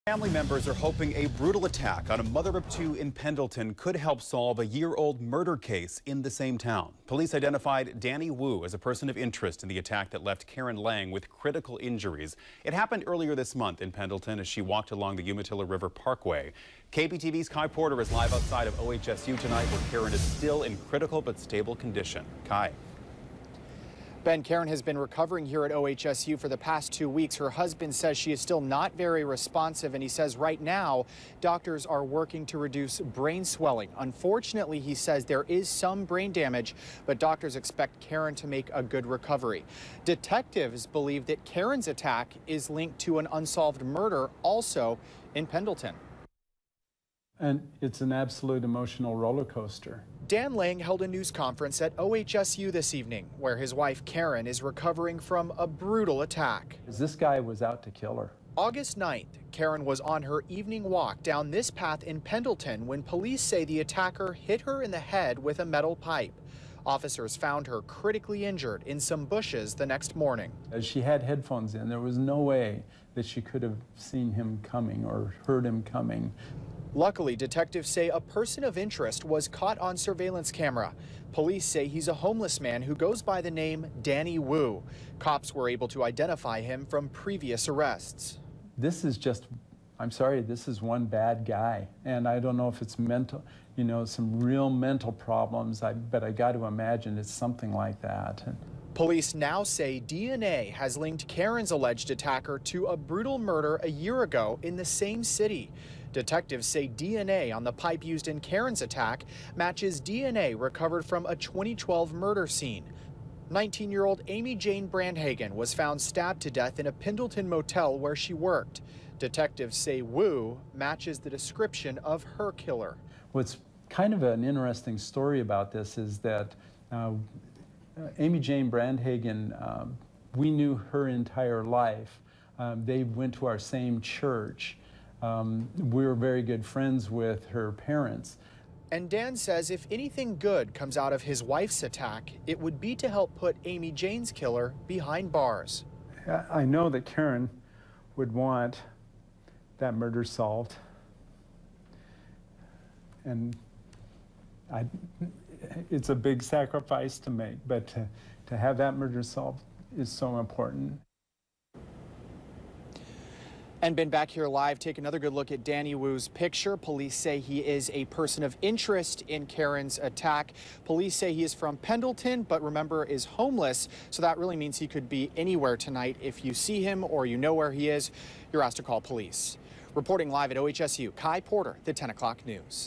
Family members are hoping a brutal attack on a mother of two in Pendleton could help solve a year-old murder case in the same town. Police identified Danny Wu as a person of interest in the attack that left Karen Lang with critical injuries. It happened earlier this month in Pendleton as she walked along the Umatilla River Parkway. KPTV's Kai Porter is live outside of OHSU tonight, where Karen is still in critical but stable condition. Kai. Ben, Karen has been recovering here at OHSU for the past 2 weeks. Her husband says she is still not very responsive, and he says right now doctors are working to reduce brain swelling. Unfortunately, he says there is some brain damage, but doctors expect Karen to make a good recovery. Detectives believe that Karen's attack is linked to an unsolved murder also in Pendleton. And it's an absolute emotional roller coaster. Dan Lang held a news conference at OHSU this evening, where his wife Karen is recovering from a brutal attack. This guy was out to kill her. August 9th, Karen was on her evening walk down this path in Pendleton when police say the attacker hit her in the head with a metal pipe. Officers found her critically injured in some bushes the next morning. As she had headphones in, there was no way that she could have seen him coming or heard him coming. Luckily, detectives say a person of interest was caught on surveillance camera. Police say he's a homeless man who goes by the name Danny Wu. Cops were able to identify him from previous arrests. This is just, I'm sorry, this is one bad guy. And I don't know if it's mental, some real mental problems, but I got to imagine it's something like that. Police now say DNA has linked Karen's alleged attacker to a brutal murder a year ago in the same city. Detectives say DNA on the pipe used in Karen's attack matches DNA recovered from a 2012 murder scene. 19-year-old Amy Jane Brandhagen was found stabbed to death in a Pendleton motel where she worked. Detectives say Wu matches the description of her killer. What's kind of an interesting story about this is that Amy Jane Brandhagen, we knew her entire life. They went to our same church. We were very good friends with her parents. And Dan says if anything good comes out of his wife's attack, it would be to help put Amy Jane's killer behind bars. I know that Karen would want that murder solved. And it's a big sacrifice to make, but to have that murder solved is so important. And been back here live, take another good look at Danny Wu's picture. Police say he is a person of interest in Karen's attack. Police say he is from Pendleton, but remember is homeless. So that really means he could be anywhere tonight. If you see him or you know where he is, you're asked to call police. Reporting live at OHSU, Kai Porter, the 10 o'clock news.